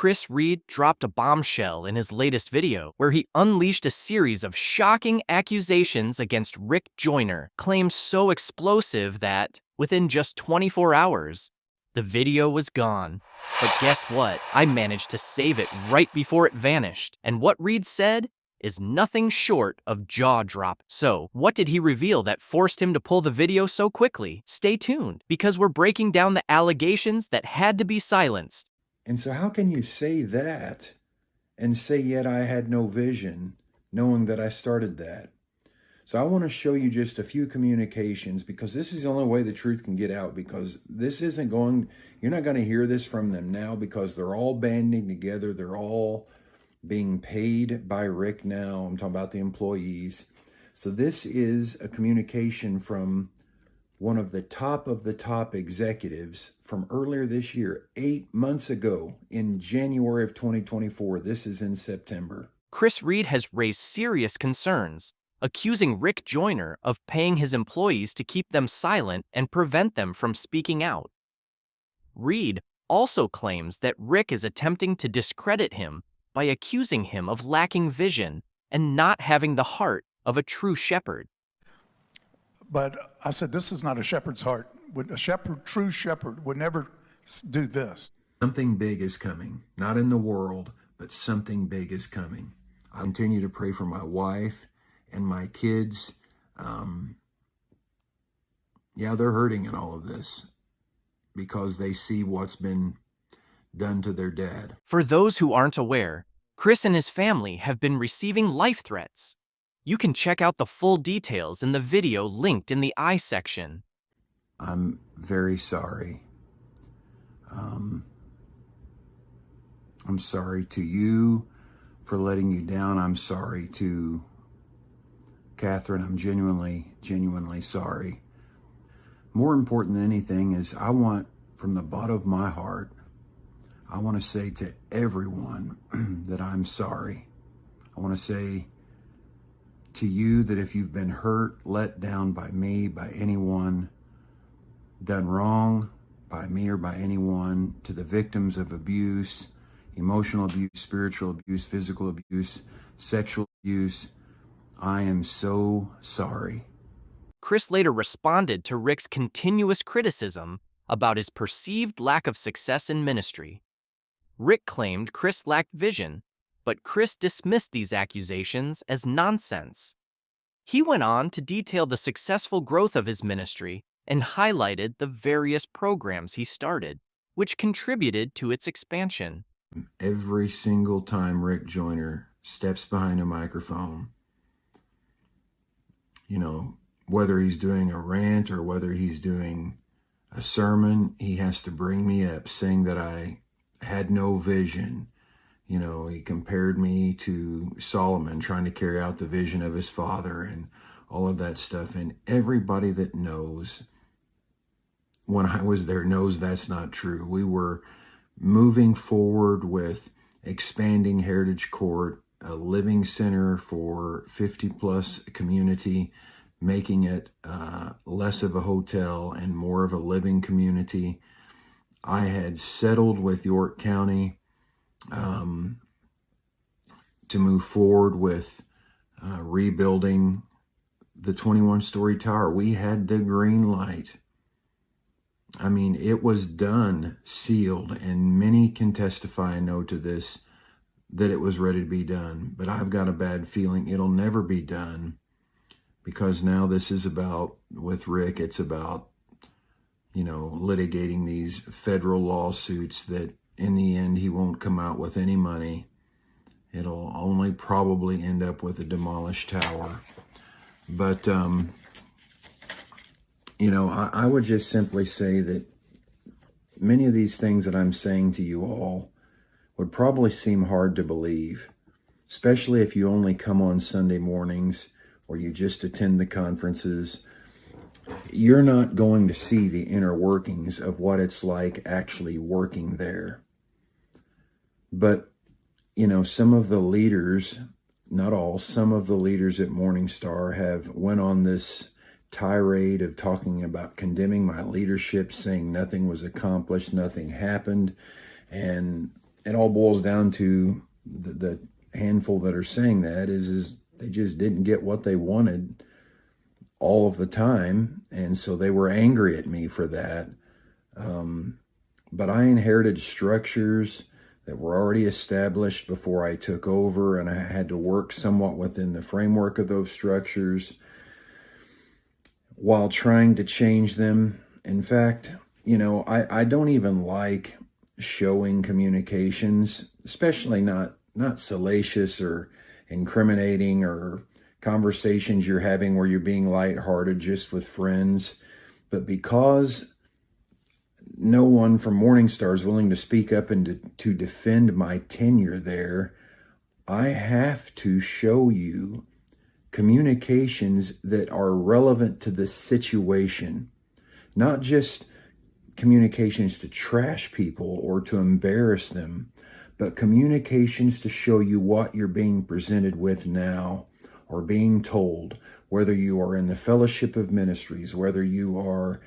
Chris Reed dropped a bombshell in his latest video where he unleashed a series of shocking accusations against Rick Joyner, claims so explosive that, within just 24 hours, the video was gone. But guess what? I managed to save it right before it vanished. And what Reed said is nothing short of jaw-drop. So, what did he reveal that forced him to pull the video so quickly? Stay tuned, because we're breaking down the allegations that had to be silenced. And so how can you say that and say, yet I had no vision, knowing that I started that? So I want to show you just a few communications, because this is the only way the truth can get out, because this isn't going, you're not going to hear this from them now, because they're all banding together. They're all being paid by Rick now. I'm talking about the employees. So this is a communication from one of the top executives from earlier this year, 8 months ago, in January of 2024. This is in September. Chris Reed has raised serious concerns, accusing Rick Joyner of paying his employees to keep them silent and prevent them from speaking out. Reed also claims that Rick is attempting to discredit him by accusing him of lacking vision and not having the heart of a true shepherd. But I said, this is not a shepherd's heart. A shepherd, true shepherd, would never do this. Something big is coming, not in the world, but something big is coming. I continue to pray for my wife and my kids. Yeah, they're hurting in all of this because they see what's been done to their dad. For those who aren't aware, Chris and his family have been receiving life threats. You can check out the full details in the video linked in the I section. I'm very sorry. I'm sorry to you for letting you down. I'm sorry to Catherine. I'm genuinely sorry. More important than anything is I want, from the bottom of my heart, I want to say to everyone that I'm sorry. I want to say to you that if you've been hurt, let down by me, by anyone, done wrong by me or by anyone, to the victims of abuse, emotional abuse, spiritual abuse, physical abuse, sexual abuse, I am so sorry. Chris later responded to Rick's continuous criticism about his perceived lack of success in ministry. Rick claimed Chris lacked vision, but Chris dismissed these accusations as nonsense. He went on to detail the successful growth of his ministry and highlighted the various programs he started, which contributed to its expansion. Every single time Rick Joyner steps behind a microphone, whether he's doing a rant or whether he's doing a sermon, he has to bring me up saying that I had no vision. He compared me to Solomon trying to carry out the vision of his father and all of that stuff. And everybody that knows, when I was there, knows that's not true. We were moving forward with expanding Heritage Court, a living center for 50-plus community, making it less of a hotel and more of a living community. I had settled with York County to move forward with rebuilding the 21-story tower. We had the green light. I mean, it was done, sealed, and many can testify and know to this, that it was ready to be done. But I've got a bad feeling it'll never be done, because now this is about, with Rick, it's about, litigating these federal lawsuits that in the end he won't come out with any money. It'll only probably end up with a demolished tower. But, I would just simply say that many of these things that I'm saying to you all would probably seem hard to believe, especially if you only come on Sunday mornings or you just attend the conferences. You're not going to see the inner workings of what it's like actually working there. But, some of the leaders, not all, some of the leaders at Morningstar have went on this tirade of talking about condemning my leadership, saying nothing was accomplished, nothing happened. And it all boils down to the handful that are saying that is they just didn't get what they wanted all of the time, and so they were angry at me for that. But I inherited structures that were already established before I took over, and I had to work somewhat within the framework of those structures while trying to change them. In fact, I don't even like showing communications, especially not salacious or incriminating or conversations you're having where you're being lighthearted just with friends. But because no one from Morningstar is willing to speak up and to defend my tenure there, I have to show you communications that are relevant to the situation, not just communications to trash people or to embarrass them, but communications to show you what you're being presented with now or being told, whether you are in the fellowship of ministries, whether you are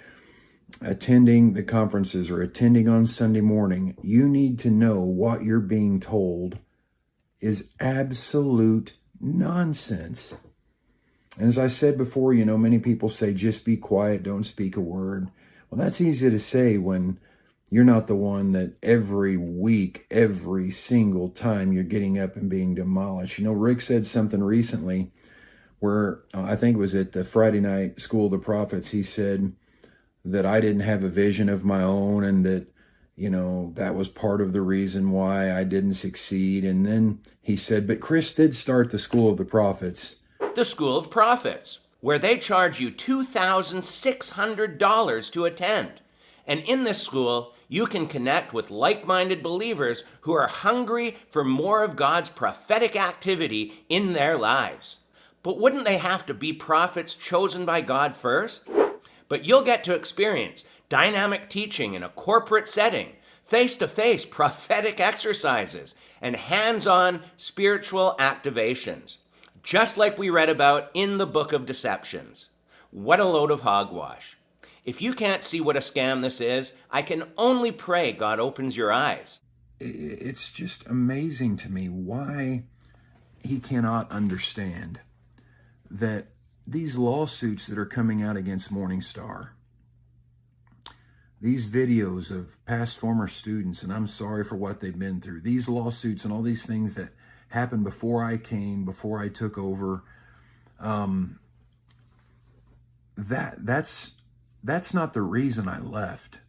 attending the conferences or attending on Sunday morning. You need to know what you're being told is absolute nonsense. And as I said before, many people say, just be quiet, don't speak a word. Well, that's easy to say when you're not the one that every week, every single time you're getting up and being demolished. Rick said something recently where I think it was at the Friday night School of the Prophets. He said that I didn't have a vision of my own and that, that was part of the reason why I didn't succeed. And then he said, but Chris did start the School of the Prophets. The School of Prophets, where they charge you $2,600 to attend. And in this school, you can connect with like-minded believers who are hungry for more of God's prophetic activity in their lives. But wouldn't they have to be prophets chosen by God first? But you'll get to experience dynamic teaching in a corporate setting, face-to-face prophetic exercises, and hands-on spiritual activations, just like we read about in the book of Deceptions. What a load of hogwash. If you can't see what a scam this is, I can only pray God opens your eyes. It's just amazing to me why he cannot understand that these lawsuits that are coming out against Morningstar, these videos of past former students, and I'm sorry for what they've been through, these lawsuits and all these things that happened before I took over, that's not the reason I left.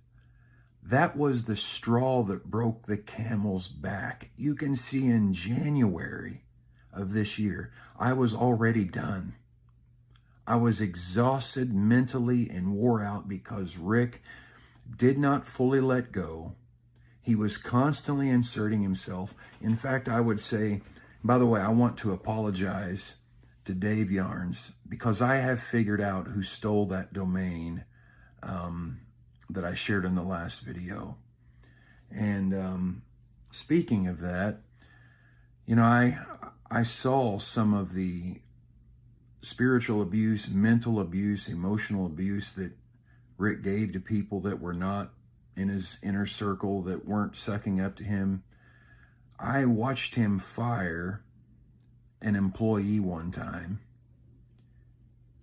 That was the straw that broke the camel's back. You can see in January of this year, I was already done. I was exhausted mentally and wore out because Rick did not fully let go. He was constantly inserting himself. In fact, I would say, by the way, I want to apologize to Dave Yarnes because I have figured out who stole that domain that I shared in the last video. And speaking of that, I saw some of the spiritual abuse, mental abuse, emotional abuse that Rick gave to people that were not in his inner circle, that weren't sucking up to him. I watched him fire an employee one time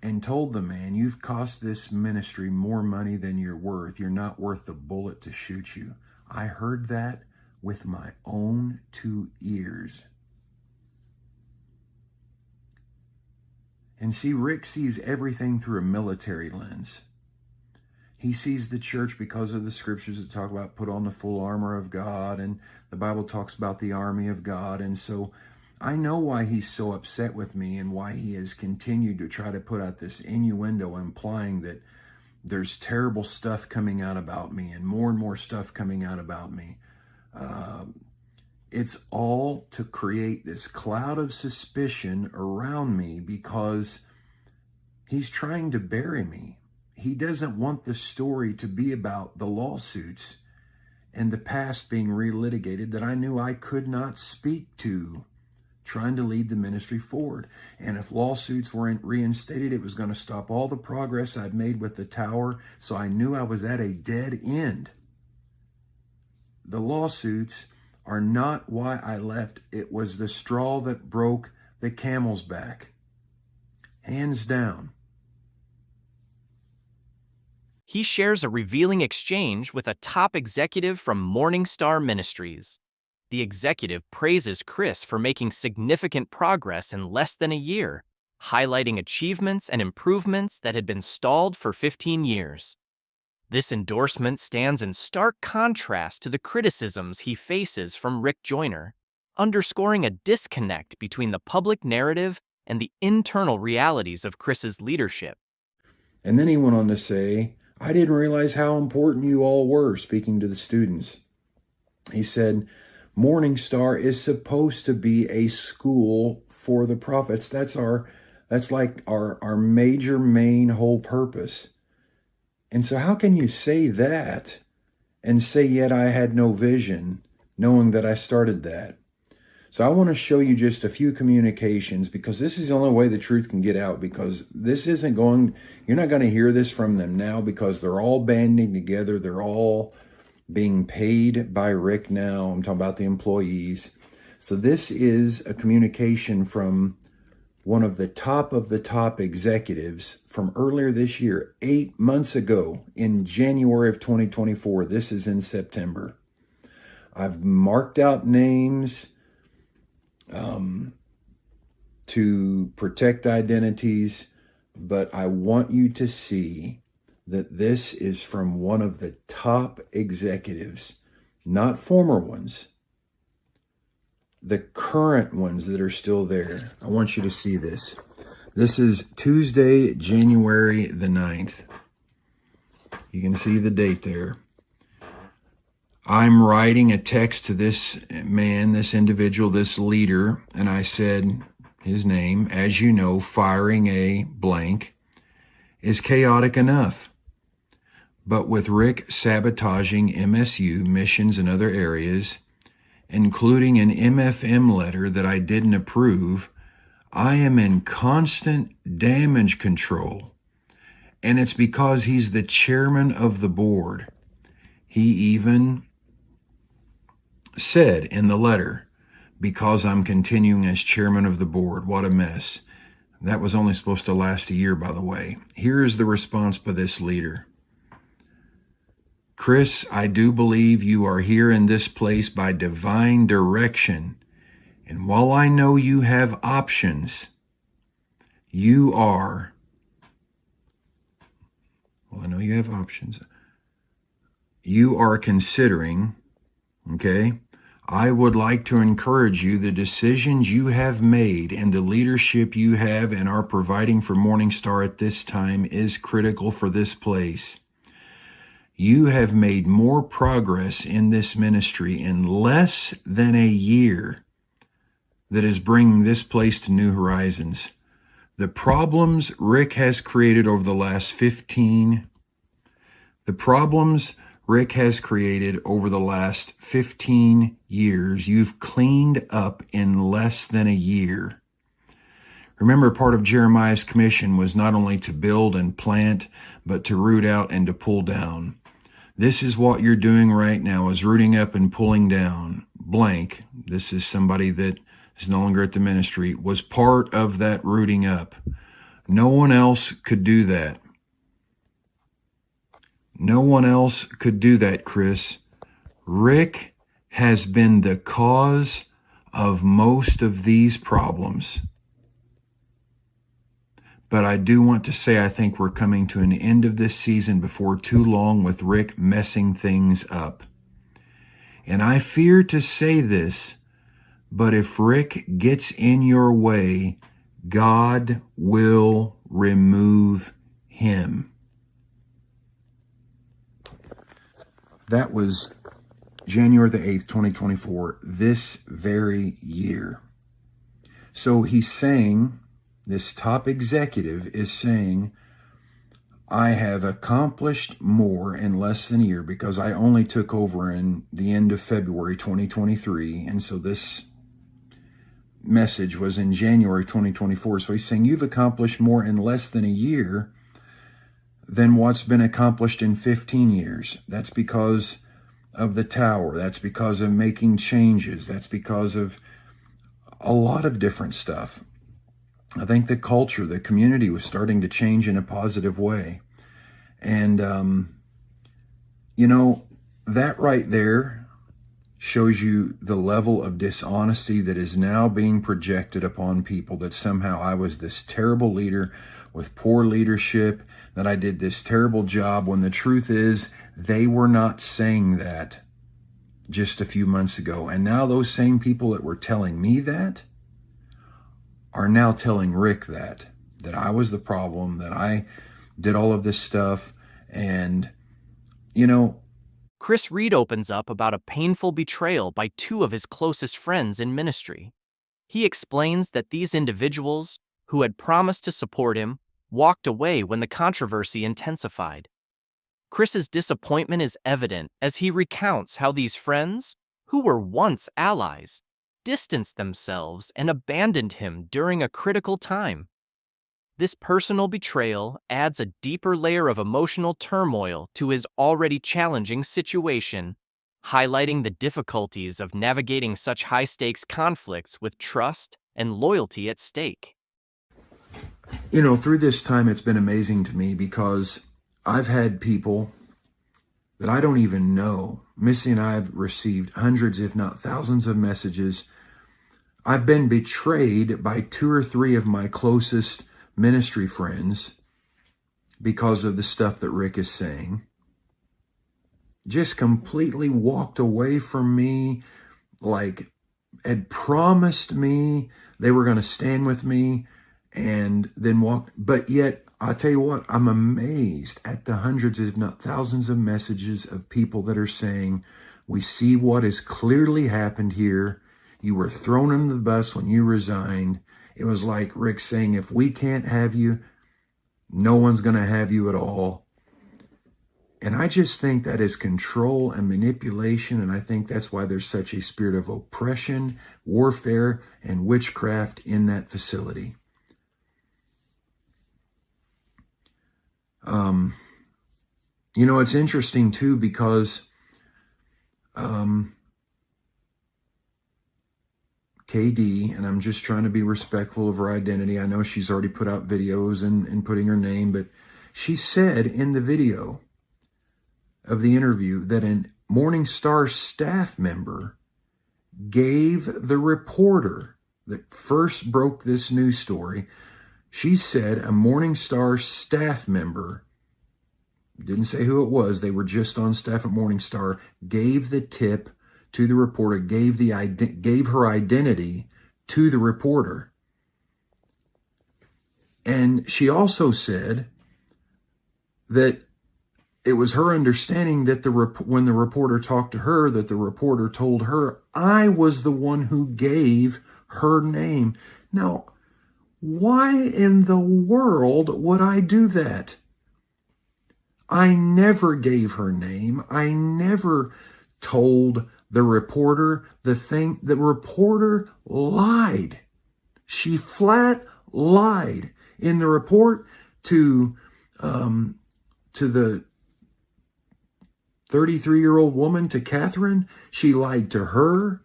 and told the man, you've cost this ministry more money than you're worth. You're not worth the bullet to shoot you. I heard that with my own 2 ears. And see, Rick sees everything through a military lens. He sees the church because of the scriptures that talk about put on the full armor of God, and the Bible talks about the army of God. And so I know why he's so upset with me and why he has continued to try to put out this innuendo implying that there's terrible stuff coming out about me and more stuff coming out about me. It's all to create this cloud of suspicion around me because he's trying to bury me. He doesn't want the story to be about the lawsuits and the past being relitigated that I knew I could not speak to, trying to lead the ministry forward. And if lawsuits weren't reinstated, it was going to stop all the progress I'd made with the tower. So I knew I was at a dead end. The lawsuits are not why I left. It was the straw that broke the camel's back. Hands down. He shares a revealing exchange with a top executive from Morningstar Ministries. The executive praises Chris for making significant progress in less than a year, highlighting achievements and improvements that had been stalled for 15 years. This endorsement stands in stark contrast to the criticisms he faces from Rick Joyner, underscoring a disconnect between the public narrative and the internal realities of Chris's leadership. And then he went on to say, I didn't realize how important you all were, speaking to the students. He said, Morningstar is supposed to be a school for the prophets. That's like our major main whole purpose. And so how can you say that and say, yet I had no vision, knowing that I started that? So I want to show you just a few communications, because this is the only way the truth can get out, because this isn't going, you're not going to hear this from them now, because they're all banding together. They're all being paid by Rick now. I'm talking about the employees. So this is a communication from one of the top executives from earlier this year, 8 months ago in January of 2024. This is in September. I've marked out names to protect identities, but I want you to see that this is from one of the top executives, not former ones, the current ones that are still there. I want you to see this. This is Tuesday, January the 9th. You can see the date there. I'm writing a text to this man, this individual, this leader, and I said his name. As you know, firing a blank is chaotic enough. But with Rick sabotaging MSU missions in other areas, including an MFM letter that I didn't approve, I am in constant damage control. And it's because he's the chairman of the board. He even said in the letter, because I'm continuing as chairman of the board. What a mess. That was only supposed to last a year, by the way. Here's the response by this leader. Chris, I do believe you are here in this place by divine direction. And while I know you have options, you are considering, okay? I would like to encourage you, the decisions you have made and the leadership you have and are providing for Morningstar at this time is critical for this place. You have made more progress in this ministry in less than a year that is bringing this place to new horizons. The problems Rick has created over the last 15 years, you've cleaned up in less than a year. Remember, part of Jeremiah's commission was not only to build and plant, but to root out and to pull down. This is what you're doing right now, is rooting up and pulling down. Blank, this is somebody that is no longer at the ministry, was part of that rooting up. No one else could do that. No one else could do that, Chris. Rick has been the cause of most of these problems. But I do want to say I think we're coming to an end of this season before too long with Rick messing things up. And I fear to say this, but if Rick gets in your way, God will remove him. That was January the 8th, 2024, this very year. So he's saying, this top executive is saying, I have accomplished more in less than a year because I only took over in the end of February 2023. And so this message was in January 2024. So he's saying you've accomplished more in less than a year than what's been accomplished in 15 years. That's because of the tower. That's because of making changes. That's because of a lot of different stuff. I think the culture, the community was starting to change in a positive way. And, that right there shows you the level of dishonesty that is now being projected upon people, that somehow I was this terrible leader with poor leadership, that I did this terrible job, when the truth is they were not saying that just a few months ago. And now those same people that were telling me that are now telling Rick that I was the problem, that I did all of this stuff. And, Chris Reed opens up about a painful betrayal by two of his closest friends in ministry. He explains that these individuals, who had promised to support him, walked away when the controversy intensified. Chris's disappointment is evident as he recounts how these friends, who were once allies, distanced themselves and abandoned him during a critical time. This personal betrayal adds a deeper layer of emotional turmoil to his already challenging situation, highlighting the difficulties of navigating such high-stakes conflicts with trust and loyalty at stake. Through this time, it's been amazing to me because I've had people that I don't even know. Missy and I have received hundreds, if not thousands, of messages. I've been betrayed by 2 or 3 of my closest ministry friends because of the stuff that Rick is saying. Just completely walked away from me, like had promised me they were going to stand with me, and then walked. But yet, I'll tell you what, I'm amazed at the hundreds, if not thousands, of messages of people that are saying, we see what has clearly happened here. You were thrown under the bus when you resigned. It was like Rick saying, if we can't have you, no one's going to have you at all. And I just think that is control and manipulation. And I think that's why there's such a spirit of oppression, warfare, and witchcraft in that facility. It's interesting too, because KD, and I'm just trying to be respectful of her identity. I know she's already put out videos and putting her name, but she said in the video of the interview that a Morning Star staff member gave the reporter that first broke this news story, she said a Morning Star staff member, didn't say who it was, they were just on staff at Morning Star, gave the tip to the reporter, gave her identity to the reporter. And she also said that it was her understanding that when the reporter talked to her, that the reporter told her, I was the one who gave her name. Now, why in the world would I do that? I never gave her name. I never told the reporter the thing. The reporter lied. She flat lied in the report to the 33-year-old woman, to Catherine. She lied to her.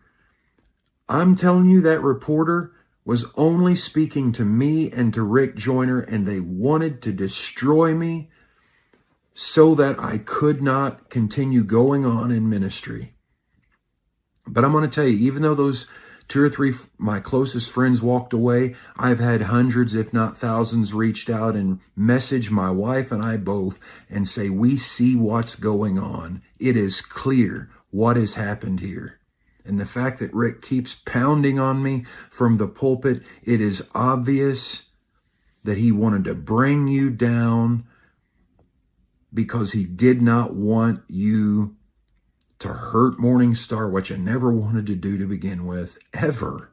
I'm telling you, that reporter was only speaking to me and to Rick Joyner, and they wanted to destroy me so that I could not continue going on in ministry. But I'm going to tell you, even though those 2 or 3 my closest friends walked away, I've had hundreds, if not thousands, reached out and message my wife and I both and say, we see what's going on. It is clear what has happened here. And the fact that Rick keeps pounding on me from the pulpit, it is obvious that he wanted to bring you down because he did not want you to hurt Morning Star, which I never wanted to do to begin with, ever.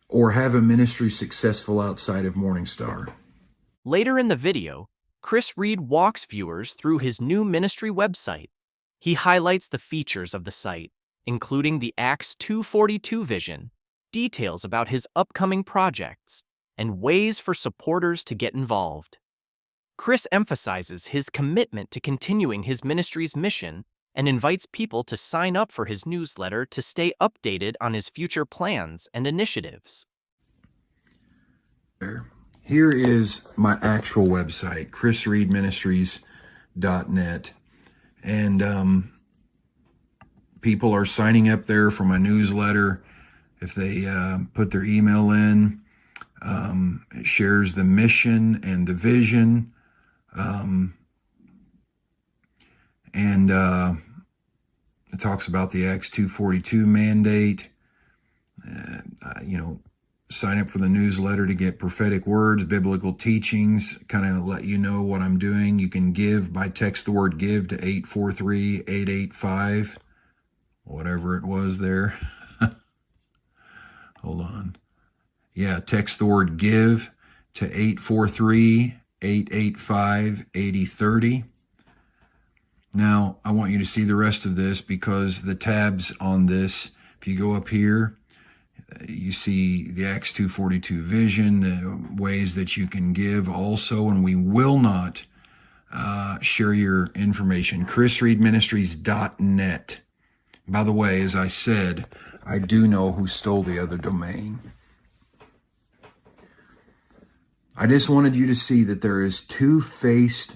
Or have a ministry successful outside of Morning Star. Later in the video, Chris Reed walks viewers through his new ministry website. He highlights the features of the site, including the Acts 2:42 vision, details about his upcoming projects, and ways for supporters to get involved. Chris emphasizes his commitment to continuing his ministry's mission and invites people to sign up for his newsletter to stay updated on his future plans and initiatives. Here is my actual website, chrisreedministries.net. And people are signing up there for my newsletter. If they put their email in, it shares the mission and the vision. It talks about the Acts 2:42 mandate. Sign up for the newsletter to get prophetic words, biblical teachings, kind of let you know what I'm doing. You can give by text the word give to 843-885, whatever it was there. Hold on. Yeah, text the word give to 843-885-8030. Now, I want you to see the rest of this because the tabs on this, if you go up here, you see the Acts 2:42 vision, the ways that you can give also, and we will not share your information. chrisreedministries.net. By the way, as I said, I do know who stole the other domain. I just wanted you to see that there is two-faced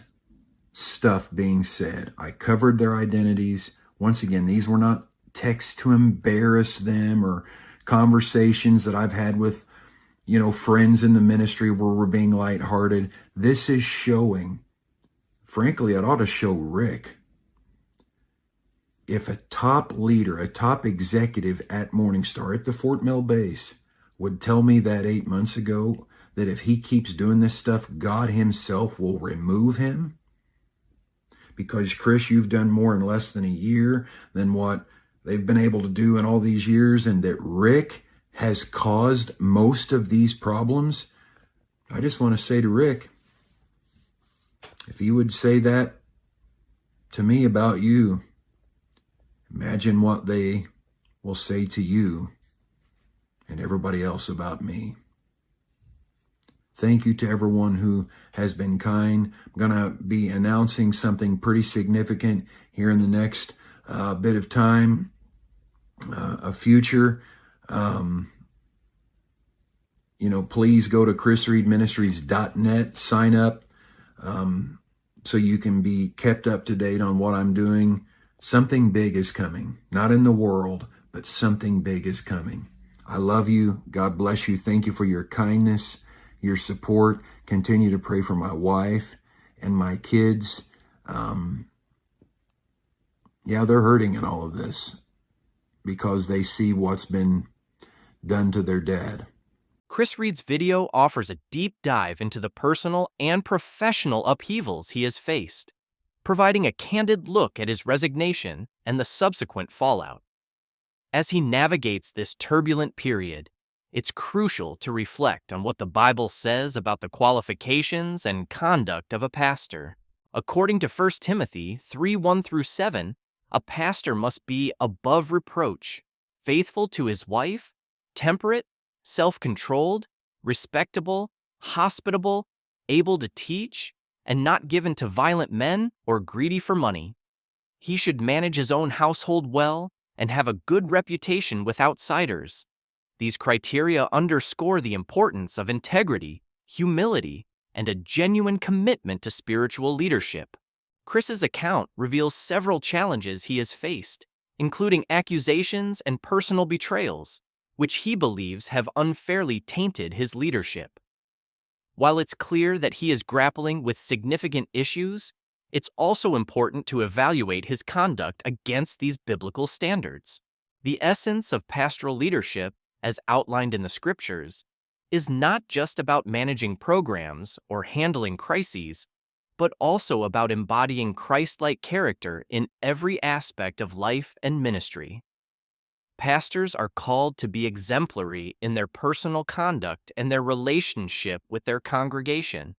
stuff being said. I covered their identities. Once again, these were not texts to embarrass them or conversations that I've had with, friends in the ministry where we're being lighthearted. This is showing, frankly, it ought to show Rick. If a top leader, a top executive at Morningstar, at the Fort Mill base, would tell me that 8 months ago, that if he keeps doing this stuff, God himself will remove him. Because, Chris, you've done more in less than a year than what they've been able to do in all these years, and that Rick has caused most of these problems. I just want to say to Rick, if he would say that to me about you, imagine what they will say to you and everybody else about me. Thank you to everyone who has been kind. I'm going to be announcing something pretty significant here in the next bit of time, a future. Please go to chrisreedministries.net, sign up so you can be kept up to date on what I'm doing. Something big is coming, not in the world, but something big is coming. I love you. God bless you. Thank you for your kindness, your support. Continue to pray for my wife and my kids. They're hurting in all of this because they see what's been done to their dad. Chris Reed's video offers a deep dive into the personal and professional upheavals he has faced, providing a candid look at his resignation and the subsequent fallout. As he navigates this turbulent period, it's crucial to reflect on what the Bible says about the qualifications and conduct of a pastor. According to 1 Timothy 3:1-7, a pastor must be above reproach, faithful to his wife, temperate, self-controlled, respectable, hospitable, able to teach, and not given to violent men or greedy for money. He should manage his own household well and have a good reputation with outsiders. These criteria underscore the importance of integrity, humility, and a genuine commitment to spiritual leadership. Chris's account reveals several challenges he has faced, including accusations and personal betrayals, which he believes have unfairly tainted his leadership. While it's clear that he is grappling with significant issues, it's also important to evaluate his conduct against these biblical standards. The essence of pastoral leadership, as outlined in the scriptures, is not just about managing programs or handling crises, but also about embodying Christ-like character in every aspect of life and ministry. Pastors are called to be exemplary in their personal conduct and their relationship with their congregation.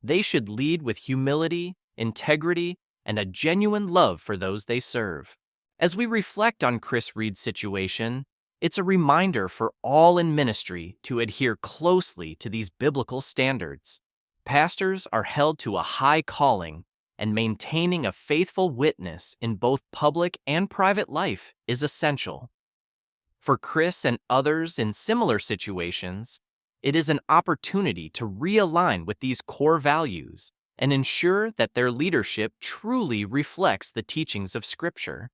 They should lead with humility, integrity, and a genuine love for those they serve. As we reflect on Chris Reed's situation, it's a reminder for all in ministry to adhere closely to these biblical standards. Pastors are held to a high calling, and maintaining a faithful witness in both public and private life is essential. For Chris and others in similar situations, it is an opportunity to realign with these core values and ensure that their leadership truly reflects the teachings of Scripture.